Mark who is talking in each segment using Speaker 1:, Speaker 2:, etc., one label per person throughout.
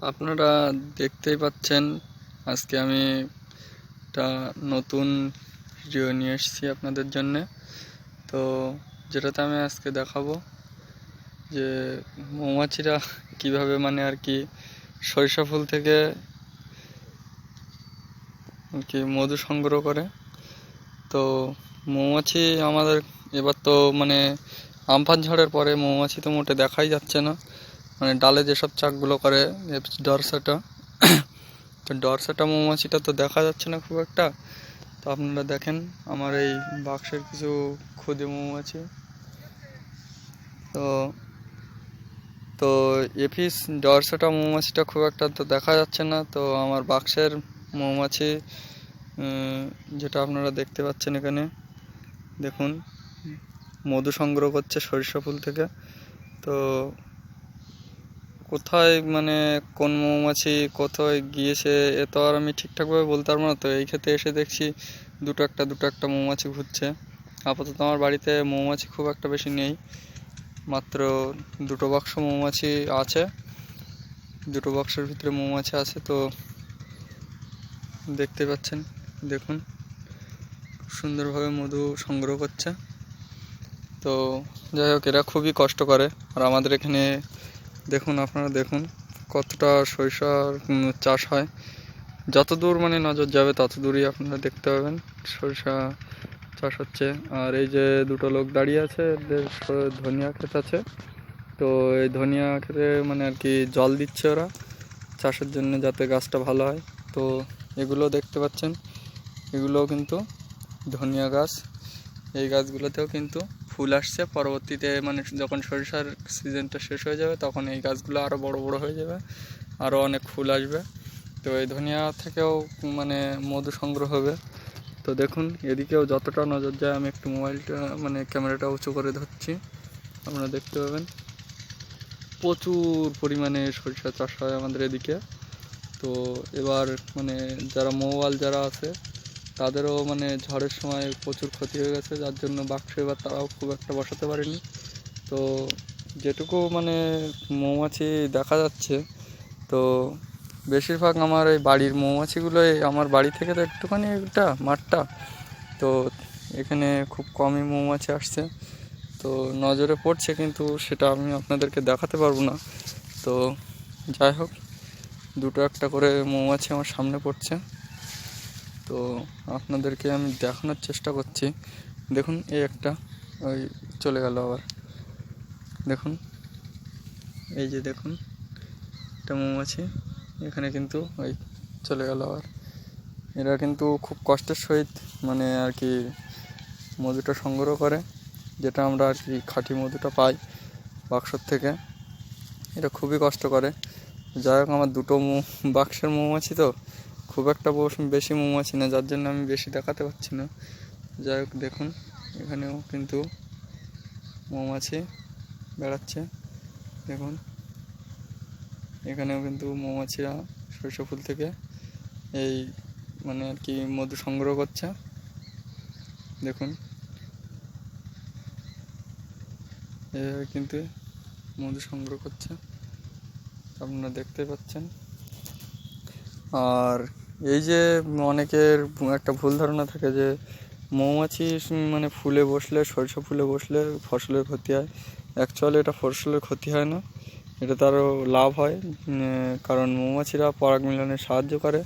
Speaker 1: আপনারা দেখতেই পাচ্ছেন আজকে আমি একটা নতুন ভিডিও নিয়ে এসেছি আপনাদের জন্য। তো যেটাতে আমি আজকে দেখাবো যে মৌমাছিরা কিভাবে মানে আর কি সরিষা ফুল থেকে আর কি মধু সংগ্রহ করে। তো মৌমাছি আমাদের এবার তো মানে আমফান ঝড়ের পরে মৌমাছি তো মোটে দেখাই যাচ্ছে না, মানে ডালে যেসব চাকগুলো করে ডরসাটা তো ডরসাটা মৌমাছিটা তো দেখা যাচ্ছে না খুব একটা। তো আপনারা দেখেন আমার এই বাক্সের কিছু ক্ষুদে মৌমাছি। তো তো এপিস ডরসাটা মৌমাছিটা খুব একটা তো দেখা যাচ্ছে না। তো আমার বাক্সের মৌমাছি যেটা আপনারা দেখতে পাচ্ছেন এখানে দেখুন মধু সংগ্রহ করছে সরিষা ফুল থেকে। তো কোথায় মানে কোন মৌমাছি কোথায় গিয়েছে এ তো আর আমি ঠিকঠাকভাবে বলতে পারবো না। তো এই ক্ষেত্রে এসে দেখছি দুটো একটা মৌমাছি ঘুরছে। আপাতত আমার বাড়িতে মৌমাছি খুব একটা বেশি নেই, মাত্র দুটো বাক্স মৌমাছি আছে, দুটো বাক্সের ভিতরে মৌমাছি আছে। তো দেখতে পাচ্ছেন দেখুন সুন্দরভাবে মধু সংগ্রহ করছে। তো যাই হোক এরা খুবই কষ্ট করে। আর আমাদের এখানে দেখুন আপনারা দেখুন কতটা সরিষার চাষ হয়, যত দূর মানে নজর যাবে তত দূরই আপনারা দেখতে পাবেন সরিষা চাষ হচ্ছে। আর এই যে দুটো লোক দাঁড়িয়ে আছে এদের ধনিয়া ক্ষেত আছে। তো এই ধনিয়া ক্ষেতে মানে আর কি জল দিচ্ছে ওরা চাষের জন্য যাতে গাছটা ভালো হয়। তো এগুলো দেখতে পাচ্ছেন এগুলোও কিন্তু ধনিয়া গাছ। এই গাছগুলোতেও কিন্তু ফুল আসছে পরবর্তীতে, মানে যখন সরিষার সিজনটা শেষ হয়ে যাবে তখন এই গাছগুলো আরও বড় বড় হয়ে যাবে, আরও অনেক ফুল আসবে। তো এই ধনিয়া থেকেও মানে মধু সংগ্রহ হবে। তো দেখুন এদিকেও যতটা নজর যায়, আমি একটু মোবাইলটা মানে ক্যামেরাটা উঁচু করে ধরছি, আপনারা দেখতে পাবেন প্রচুর পরিমাণে সরিষা চাষ হয় আমাদের এদিকে। তো এবার মানে যারা মৌয়াল যারা আছে তাদেরও মানে ঝড়ের সময় প্রচুর ক্ষতি হয়ে গেছে, যার জন্য বাক্স এবার তারাও খুব একটা বসাতে পারেনি। তো যেটুকু মানে মৌমাছি দেখা যাচ্ছে, তো বেশিরভাগ আমার এই বাড়ির মৌমাছিগুলোই আমার বাড়ি থেকে তো একটুখানি একটা মাঠটা, তো এখানে খুব কমই মৌমাছি আসছে। তো নজরে পড়ছে কিন্তু সেটা আমি আপনাদেরকে দেখাতে পারবো না। তো যাই হোক দুটো একটা করে মৌমাছি আমার সামনে পড়ছে, তো আপনাদেরকে আমি দেখানোর চেষ্টা করছি। দেখুন এই একটা ওই চলে গেল আবার, দেখুন এই যে দেখুন একটা মৌমাছি এখানে কিন্তু ওই চলে গেল আবার। এরা কিন্তু খুব কষ্টের সহিত মানে আর কি মধুটা সংগ্রহ করে, যেটা আমরা আর কি খাঁটি মধুটা পাই বাক্সর থেকে। এটা খুবই কষ্ট করে। যাই হোক আমার দুটো বাক্সের মৌমাছি তো খুব একটা বেশি মৌমাছি না, যার জন্য আমি বেশি দেখাতে পারছি না। যাই হোক দেখুন এখানেও কিন্তু মৌমাছি বেড়াচ্ছে, দেখুন এখানেও কিন্তু মৌমাছিরা সরিষা ফুল থেকে এই মানে আর কি মধু সংগ্রহ করছে। দেখুন এভাবে কিন্তু মধু সংগ্রহ করছে, আপনারা দেখতে পাচ্ছেন। আর এই যে অনেকের একটা ভুল ধারণা থাকে যে মৌমাছি মানে ফুলে বসলে সরিষা ফুলে বসলে ফসলের ক্ষতি হয়। অ্যাকচুয়ালি এটা ফসলের ক্ষতি হয় না, এটা তারও লাভ হয়। কারণ মৌমাছিরা পরাগ মিলনে সাহায্য করে,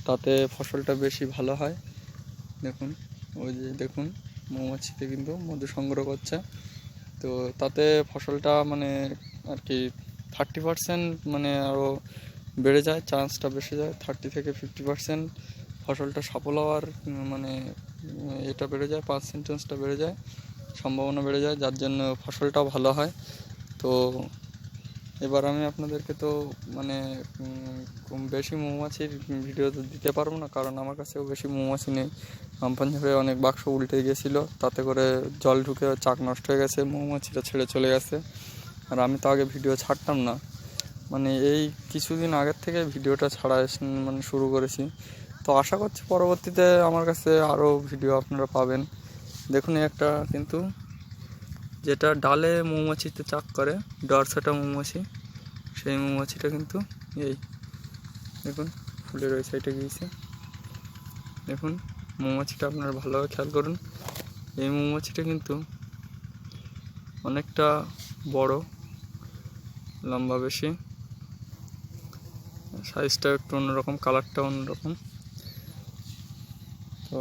Speaker 1: তাতে ফসলটা বেশি ভালো হয়। দেখুন ওই যে দেখুন মৌমাছিতে কিন্তু মধু সংগ্রহ করছে। তো তাতে ফসলটা মানে আর কি 30% মানে আরও বেড়ে যায়, চান্সটা বেশি যায় 30 থেকে 50% ফসলটা সফল হওয়ার মানে এটা বেড়ে যায়, পার্সেন্টেজটা বেড়ে যায়, সম্ভাবনা বেড়ে যায়, যার জন্য ফসলটাও ভালো হয়। তো এবার আমি আপনাদেরকে তো মানে বেশি মৌমাছির ভিডিও তো দিতে পারবো না, কারণ আমার কাছেও বেশি মৌমাছি নেই। আমফান ঝড়ে অনেক বাক্স উল্টে গেছিলো, তাতে করে জল ঢুকে চাক নষ্ট হয়ে গেছে, মৌমাছিটা ছেড়ে চলে গেছে। আর আমি তো আগে ভিডিও ছাড়তাম না, মানে এই কিছুদিন আগের থেকে ভিডিওটা ছাড়া মানে শুরু করেছি। তো আশা করছি পরবর্তীতে আমার কাছে আরও ভিডিও আপনারা পাবেন। দেখুন একটা কিন্তু যেটা ডালে মৌমাছিতে চাক করে ডরসাটা মৌমাছি, সে সেই মৌমাছিটা কিন্তু এই দেখুন ফুলের ওই সাইডে গিয়েছে। দেখুন মৌমাছিটা আপনারা ভালোভাবে খেয়াল করুন। এই মৌমাছিটা কিন্তু অনেকটা বড়, লম্বা বেশি, সাইজটা একটু অন্যরকম, কালারটা অন্যরকম। তো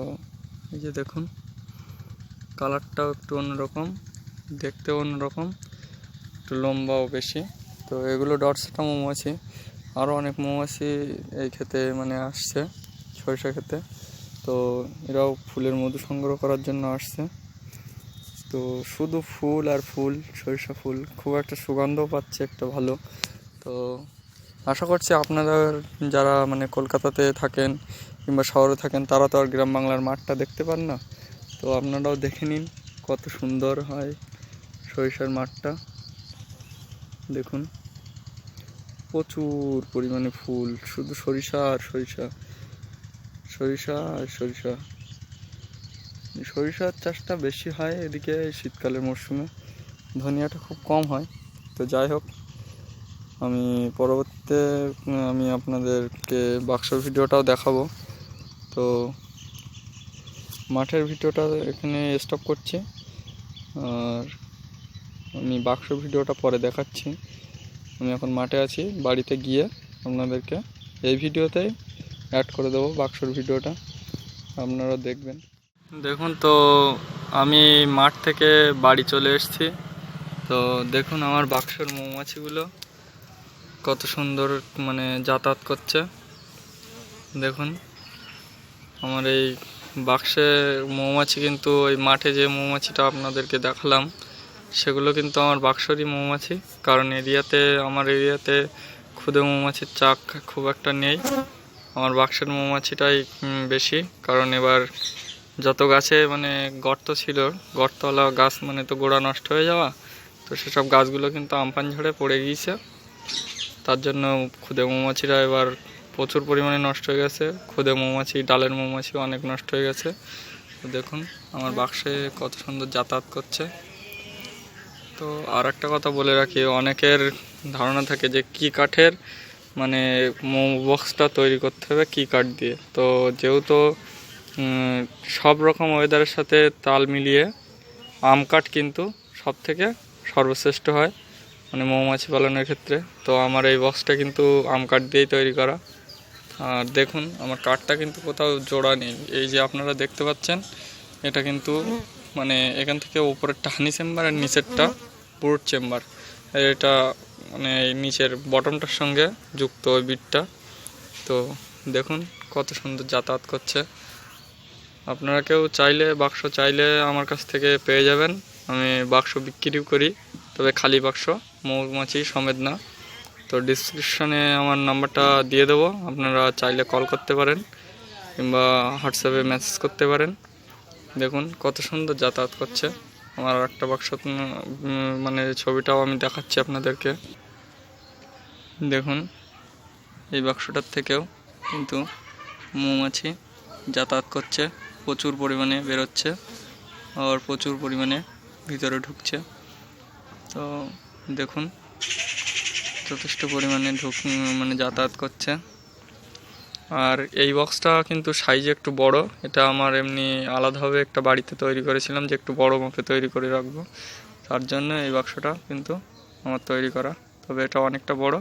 Speaker 1: এই যে দেখুন কালারটাও একটু অন্যরকম, দেখতেও অন্যরকম, একটু লম্বাও বেশি। তো এগুলো ডটসেটা মৌমাছি। আরও অনেক মৌমাছি এই ক্ষেতে মানে আসছে সরিষা ক্ষেতে। তো এরাও ফুলের মধু সংগ্রহ করার জন্য আসছে। তো শুধু ফুল আর ফুল, সরিষা ফুল, খুব একটা সুগন্ধও পাচ্ছে একটা ভালো। তো আশা করছি আপনারা যারা মানে কলকাতাতে থাকেন কিংবা শহরে থাকেন তারা তো আর গ্রাম বাংলার মাঠটা দেখতে পান না। তো আপনারাও দেখে নিন কত সুন্দর হয় সরিষার মাঠটা। দেখুন প্রচুর পরিমাণে ফুল, শুধু সরিষা আর সরিষা, সরিষা আর সরিষা। সরিষার চাষটা বেশি হয় এদিকে শীতকালের মরশুমে, ধনিয়াটা খুব কম হয়। তো যাই হোক, আমি পরবর্তীতে আমি আপনাদেরকে বাক্সর ভিডিওটাও দেখাবো। তো মাঠের ভিডিওটা এখানে স্টপ করছি, আর আমি বাক্স ভিডিওটা পরে দেখাচ্ছি। আমি এখন মাঠে আছি, বাড়িতে গিয়ে আপনাদেরকে এই ভিডিওতেই অ্যাড করে দেবো বাক্সর ভিডিওটা, আপনারা দেখবেন। দেখুন তো আমি মাঠ থেকে বাড়ি চলে এসেছি। তো দেখুন আমার বাক্সর মৌমাছিগুলো কত সুন্দর মানে যাতায়াত করছে। দেখুন আমার এই বাক্সে মৌমাছি কিন্তু ওই মাঠে যে মৌমাছিটা আপনাদেরকে দেখালাম সেগুলো কিন্তু আমার বাক্সরই মৌমাছি। কারণ আমার এরিয়াতে ক্ষুদে মৌমাছির চাক খুব একটা নেই, আমার বাক্সের মৌমাছিটাই বেশি। কারণ এবার যত গাছে মানে গর্ত ছিল, গর্তওয়ালা গাছ মানে তো গোড়া নষ্ট হয়ে যাওয়া, তো সেসব গাছগুলো কিন্তু আমপান ঝড়ে পড়ে গিয়েছে। তার জন্য ক্ষুদে মৌমাছিরা এবার প্রচুর পরিমাণে নষ্ট হয়ে গেছে। ক্ষুদে মৌমাছি, ডালের মৌমাছি অনেক নষ্ট হয়ে গেছে। তো দেখুন আমার বাক্সে কত সুন্দর যাতায়াত করছে। তো আর একটা কথা বলে রাখি, অনেকের ধারণা থাকে যে কী কাঠের মানে মৌ বক্সটা তৈরি করতে হবে কী কাঠ দিয়ে। তো যেহেতু সব রকম ওয়েদারের সাথে তাল মিলিয়ে আম কাঠ কিন্তু সব থেকে সর্বশ্রেষ্ঠ হয় মানে মৌমাছি পালনের ক্ষেত্রে। তো আমার এই বক্সটা কিন্তু আম কাঠ দিয়েই তৈরি করা। আর দেখুন আমার কাঠটা কিন্তু কোথাও জোড়া নেই, এই যে আপনারা দেখতে পাচ্ছেন এটা কিন্তু মানে এখান থেকে উপরেরটা হানি চেম্বার আর নিচেরটা ব্রুট চেম্বার। এটা মানে নিচের বটমটার সঙ্গে যুক্ত ওই বিটটা। তো দেখুন কত সুন্দর যাতায়াত করছে। আপনারা কেউ চাইলে বাক্স চাইলে আমার কাছ থেকে পেয়ে যাবেন। আমি বাক্স বিক্রি করি, তবে খালি বাক্স, মৌমাছি সমেত না। তো ডিসক্রিপশানে আমার নাম্বারটা দিয়ে দেবো, আপনারা চাইলে কল করতে পারেন কিংবা হোয়াটসঅ্যাপে মেসেজ করতে পারেন। দেখুন কত সুন্দর যাতায়াত করছে আমার একটা বাক্স, মানে ছবিটাও আমি দেখাচ্ছি আপনাদেরকে। দেখুন এই বাক্সটার থেকেও কিন্তু মৌমাছি যাতায়াত করছে, প্রচুর পরিমাণে বেরোচ্ছে আর প্রচুর পরিমাণে ভিতরে ঢুকছে। তো দেখুন যথেষ্ট পরিমাণে মানে যাতায়াত করছে। আর এই বক্সটা কিন্তু সাইজে একটু বড়, এটা আমার এমনি আলাদাভাবে একটা বাড়িতে তৈরি করেছিলাম যে একটু বড় মাপে তৈরি করে রাখবো, তার জন্য এই বাক্সটা কিন্তু আমার তৈরি করা। তবে এটা অনেকটা বড়,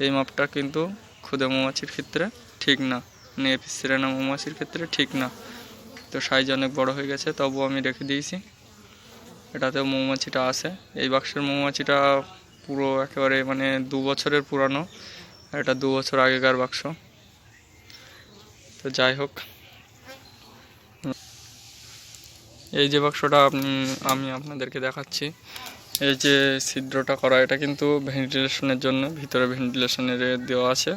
Speaker 1: এই মাপটা কিন্তু ক্ষুদে মৌমাছির ক্ষেত্রে ঠিক না, মানে এপিস সিরেনা মৌমাছির ক্ষেত্রে ঠিক না। তো সাইজ অনেক বড় হয়ে গেছে, তবুও আমি রেখে দিয়েছি। এটাতেও মৌমাছিটা আছে। এই বাক্সের মৌমাছিটা পুরো একেবারে মানে 2 বছরের পুরানো, আর এটা 2 বছর আগেকার বাক্স। তো যাই হোক, এই যে বাক্সটা আমি আপনাদেরকে দেখাচ্ছি, এই যে ছিদ্রটা করা, এটা কিন্তু ভেন্টিলেশনের জন্য, ভিতরে ভেন্টিলেশনের দেওয়া আছে,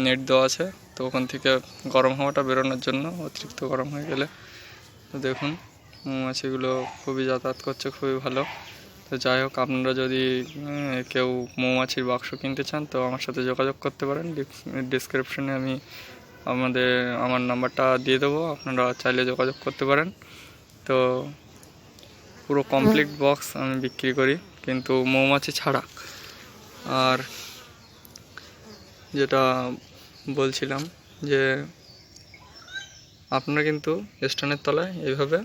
Speaker 1: নেট দেওয়া আছে। তো ওখান থেকে গরম হাওয়াটা বেরোনোর জন্য, অতিরিক্ত গরম হয়ে গেলে। তো দেখুন মৌমাছিগুলো খুবই যাতায়াত করছে, খুবই ভালো। তো যাই হোক, আপনারা যদি কেউ মৌমাছির বাক্স কিনতে চান তো আমার সাথে যোগাযোগ করতে পারেন। ডিসক্রিপশনে আমি আমার নাম্বারটা দিয়ে দেবো, আপনারা চাইলে যোগাযোগ করতে পারেন। তো পুরো কমপ্লিট বক্স আমি বিক্রি করি, কিন্তু মৌমাছি ছাড়া। আর যেটা বলছিলাম যে আপনারা কিন্তু স্ট্যান্ডের তলায় এইভাবে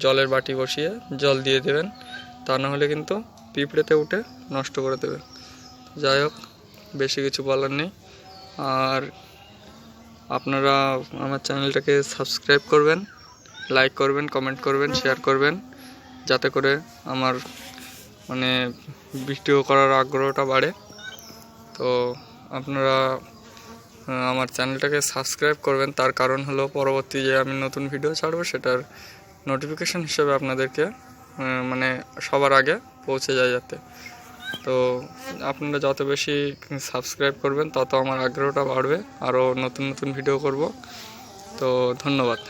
Speaker 1: জলের বাটি বসিয়ে জল দিয়ে দেবেন, তা না হলে কিন্তু পিঁপড়েতে উঠে নষ্ট করে দেবে। যাই হোক, বেশি কিছু বলার নেই। আর আপনারা আমার চ্যানেলটাকে সাবস্ক্রাইব করবেন, লাইক করবেন, কমেন্ট করবেন, শেয়ার করবেন, যাতে করে আমার মানে ভিডিও করার আগ্রহটা বাড়ে। তো আপনারা আমার চ্যানেলটাকে সাবস্ক্রাইব করবেন, তার কারণ হলো পরবর্তী যে আমি নতুন ভিডিও ছাড়বো সেটার নোটিফিকেশান হিসেবে আপনাদেরকে মানে সবার আগে পৌঁছে যায় যাতে। তো আপনারা যত বেশি সাবস্ক্রাইব করবেন তত আমার আগ্রহটা বাড়বে, আরও নতুন নতুন ভিডিও করব। তো ধন্যবাদ।